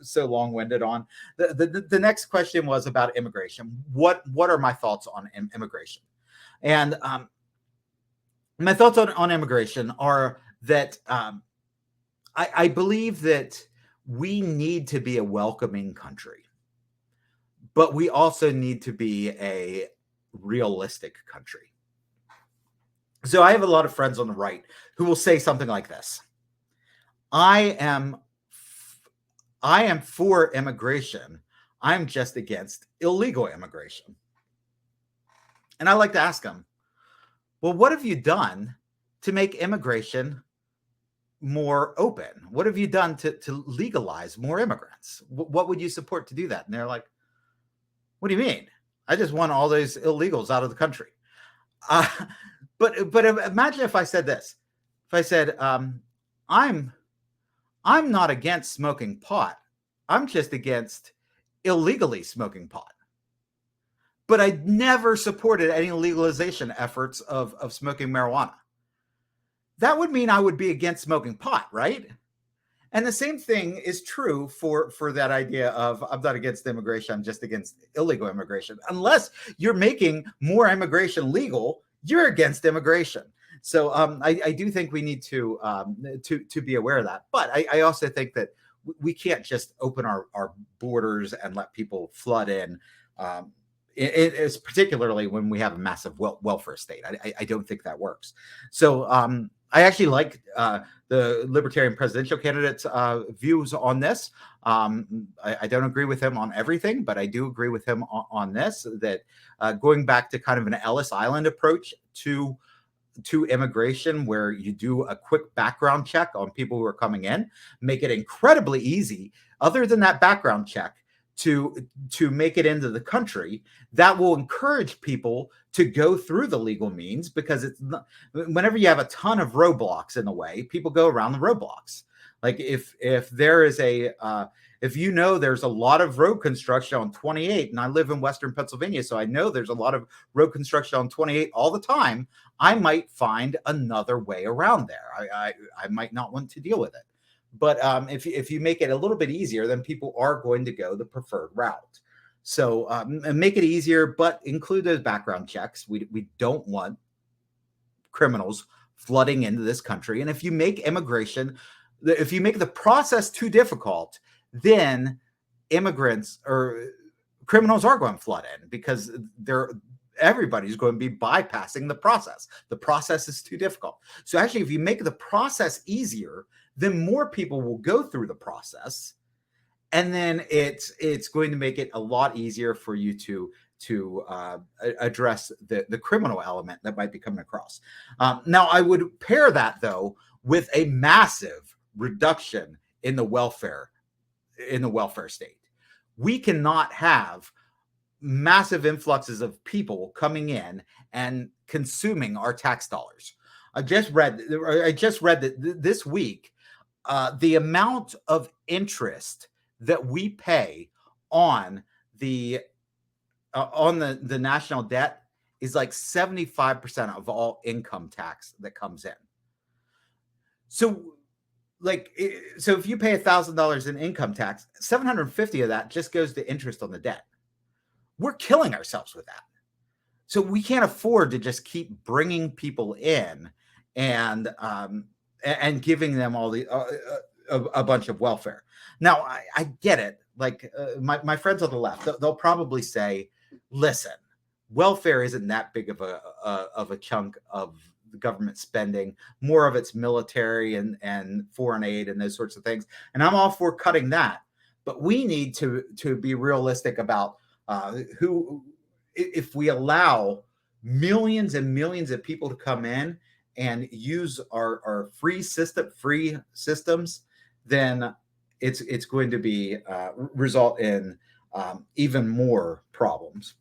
so long-winded on. The next question was about immigration. What are my thoughts on immigration? And my thoughts on immigration are that I believe that we need to be a welcoming country, but we also need to be a realistic country. So I have a lot of friends on the right who will say something like this: I am for immigration. I'm just against illegal immigration. And I like to ask them, well, what have you done to make immigration more open? What have you done to legalize more immigrants? What would you support to do that? And they're like, what do you mean? I just want all those illegals out of the country. But imagine if I said this. If I said, I'm not against smoking pot. I'm just against illegally smoking pot. But I never supported any legalization efforts of smoking marijuana. That would mean I would be against smoking pot, right? And the same thing is true for that idea of I'm not against immigration, I'm just against illegal immigration. Unless you're making more immigration legal, you're against immigration. So I do think we need to be aware of that. But I also think that we can't just open our borders and let people flood in. It's particularly when we have a massive welfare state. I don't think that works. So I actually like the libertarian presidential candidate's views on this. I don't agree with him on everything, but I do agree with him on this, that going back to kind of an Ellis Island approach to immigration, where you do a quick background check on people who are coming in, make it incredibly easy, other than that background check, to make it into the country. That will encourage people to go through the legal means, because it's not, whenever you have a ton of roadblocks in the way, people go around the roadblocks. Like if there is if you know there's a lot of road construction on 28, and I live in Western Pennsylvania, so I know there's a lot of road construction on 28 all the time, I might find another way around there. I might not want to deal with it. But if you make it a little bit easier, then people are going to go the preferred route. So make it easier, but include those background checks. We don't want criminals flooding into this country. And if you make the process too difficult, then immigrants or criminals are going to flood in, because everybody's going to be bypassing the process. The process is too difficult. So actually, if you make the process easier, then more people will go through the process, and then it's going to make it a lot easier for you to address the criminal element that might be coming across. Now, I would pair that, though, with a massive reduction in the welfare state. We cannot have massive influxes of people coming in and consuming our tax dollars. I just read that this week, the amount of interest that we pay on the national debt is like 75% of all income tax that comes in. So if you pay $1,000 in income tax, 750 of that just goes to interest on the debt. We're killing ourselves with that. So we can't afford to just keep bringing people in and giving them all a bunch of welfare. Now, I get it. Like my friends on the left, they'll probably say, listen, welfare isn't that big of a chunk of the government spending. More of it's military and foreign aid and those sorts of things. And I'm all for cutting that. But we need to be realistic about if we allow millions and millions of people to come in and use our free systems, then it's going to be result in even more problems.